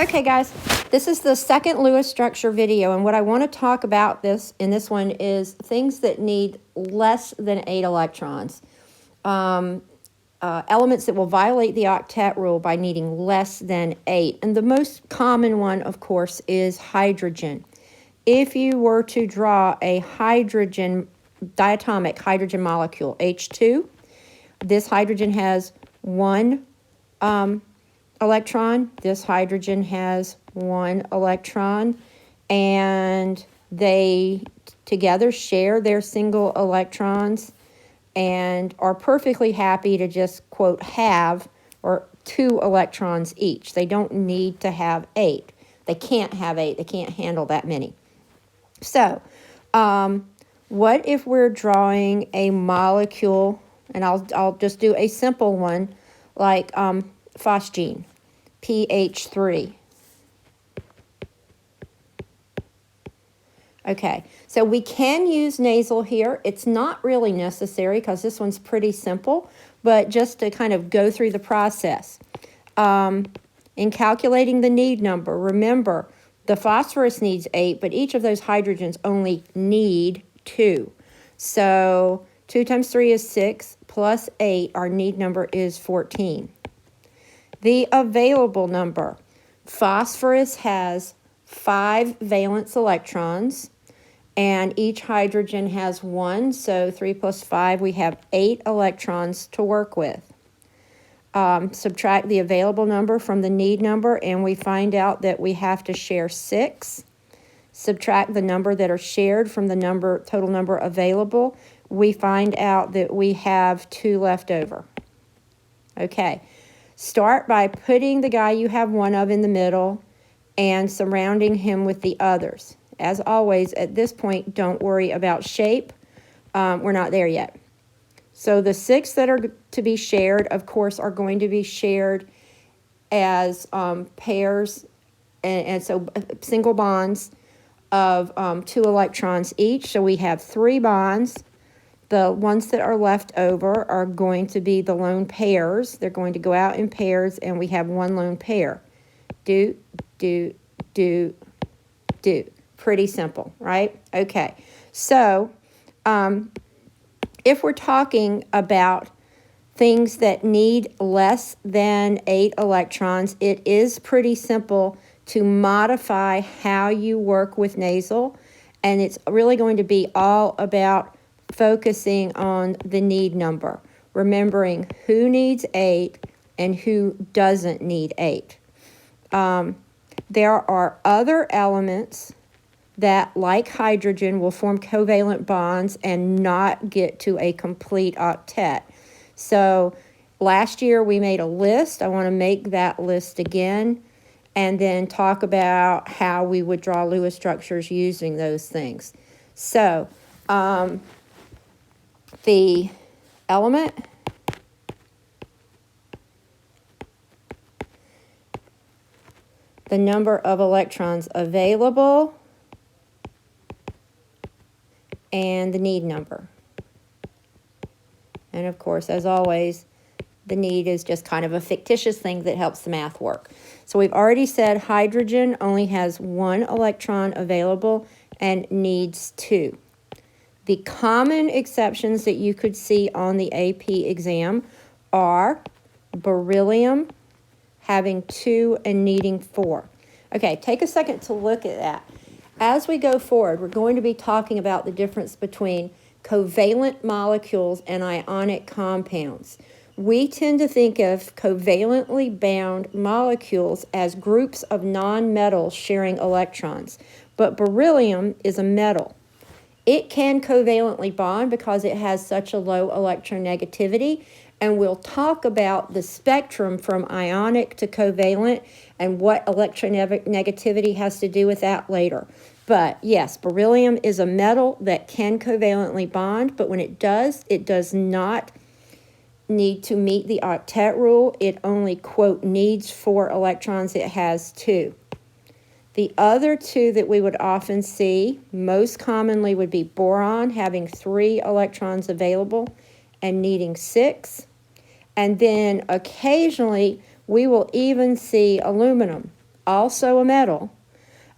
Okay guys, this is the second Lewis structure video, and what I want to talk about in this one is things that need less than 8 electrons. Elements that will violate the octet rule by needing less than 8. And the most common one, of course, is hydrogen. If you were to draw a diatomic hydrogen molecule, H2, this hydrogen has 1 electron, this hydrogen has 1 electron, and they together share their single electrons and are perfectly happy to just, quote, have or 2 electrons each. They don't need to have 8. They can't have 8. They can't handle that many. So, what if we're drawing a molecule, and I'll just do a simple one, like phosgene, pH3. Okay, so we can use nasal here. It's not really necessary because this one's pretty simple, but just to kind of go through the process. In calculating the need number, remember, the phosphorus needs 8, but each of those hydrogens only need 2. So 2 times 3 is 6, plus 8, our need number is 14. The available number, phosphorus has 5 valence electrons, and each hydrogen has 1, so 3 plus 5, we have 8 electrons to work with. Subtract the available number from the need number, and we find out that we have to share 6. Subtract the number that are shared from the total number available. We find out that we have 2 left over. Okay. Start by putting the guy you have 1 of in the middle and surrounding him with the others. As always, at this point, don't worry about shape. We're not there yet. So the 6 that are to be shared, of course, are going to be shared as pairs, and so single bonds of 2 electrons each. So we have 3 bonds. The ones that are left over are going to be the lone pairs. They're going to go out in pairs, and we have 1 lone pair. Do. Pretty simple, right? Okay. So if we're talking about things that need less than 8 electrons, it is pretty simple to modify how you work with nasal, and it's really going to be all about focusing on the need number, remembering who needs 8 and who doesn't need 8. There are other elements that, like hydrogen, will form covalent bonds and not get to a complete octet. So last year we made a list. I want to make that list again and then talk about how we would draw Lewis structures using those things. So the element, the number of electrons available, and the need number. And of course, as always, the need is just kind of a fictitious thing that helps the math work. So we've already said hydrogen only has 1 electron available and needs 2. The common exceptions that you could see on the AP exam are beryllium having 2 and needing 4. Okay, take a second to look at that. As we go forward, we're going to be talking about the difference between covalent molecules and ionic compounds. We tend to think of covalently bound molecules as groups of nonmetals sharing electrons, but beryllium is a metal. It can covalently bond because it has such a low electronegativity, and we'll talk about the spectrum from ionic to covalent and what electronegativity has to do with that later. But yes, beryllium is a metal that can covalently bond, but when it does not need to meet the octet rule. It only, quote, needs 4 electrons. It has 2. The other 2 that we would often see, most commonly, would be boron, having 3 electrons available and needing 6. And then occasionally we will even see aluminum also a metal,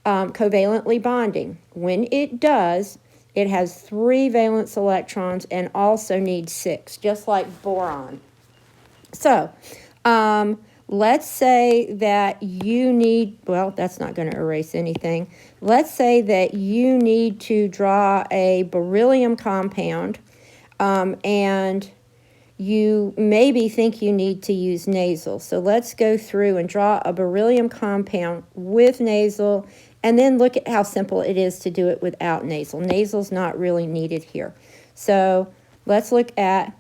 covalently bonding. When it does, it has 3 valence electrons and also needs 6, just like boron. So, let's say that you need, well, that's not going to erase anything. Let's say that you need to draw a beryllium compound, and you maybe think you need to use nasal. So let's go through and draw a beryllium compound with nasal, and then look at how simple it is to do it without nasal. Nasal's not really needed here. So let's look at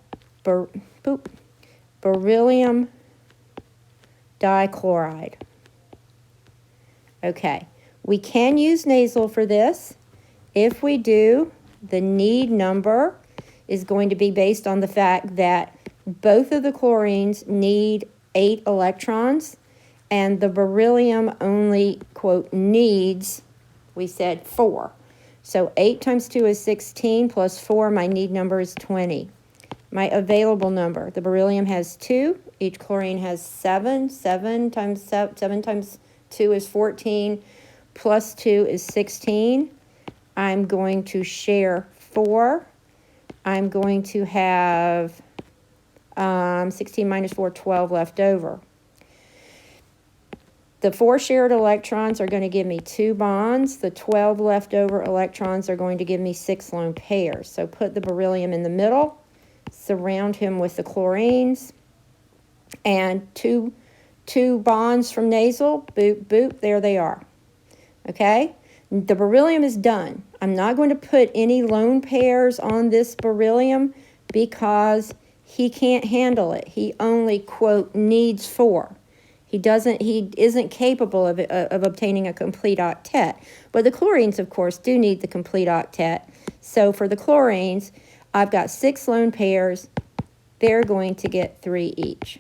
beryllium dichloride. Okay, we can use nasal for this. If we do, the need number is going to be based on the fact that both of the chlorines need 8 electrons, and the beryllium only, quote, needs, we said 4. So 8 times 2 is 16, plus 4, my need number is 20. My available number, the beryllium has 2, each chlorine has 7. 7 times 2 is 14, plus 2 is 16. I'm going to share 4. I'm going to have 16 minus 4, 12 left over. The 4 shared electrons are going to give me 2 bonds. The 12 leftover electrons are going to give me 6 lone pairs. So put the beryllium in the middle, surround him with the chlorines, and two bonds from nasal, boop, boop, there they are. Okay? The beryllium is done. I'm not going to put any lone pairs on this beryllium because he can't handle it. He only, quote, needs 4. He isn't capable of obtaining a complete octet. But the chlorines, of course, do need the complete octet. So for the chlorines, I've got 6 lone pairs. They're going to get 3 each.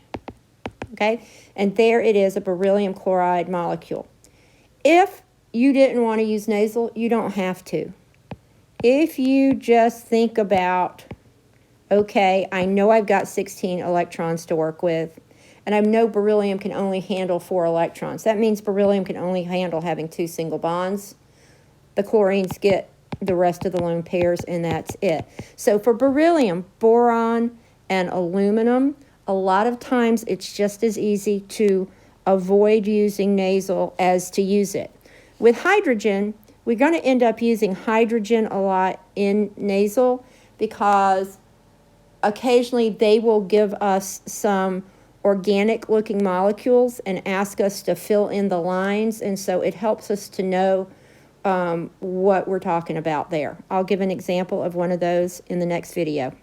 Okay? And there it is, a beryllium chloride molecule. If you didn't want to use nasal, you don't have to. If you just think about, okay, I know I've got 16 electrons to work with, and I know beryllium can only handle 4 electrons. That means beryllium can only handle having 2 single bonds. The chlorines get the rest of the lone pairs, and that's it. So for beryllium, boron, and aluminum, a lot of times it's just as easy to avoid using nasal as to use it. With hydrogen, we're going to end up using hydrogen a lot in nasal because occasionally they will give us some organic looking molecules and ask us to fill in the lines, and so it helps us to know what we're talking about there. I'll give an example of one of those in the next video.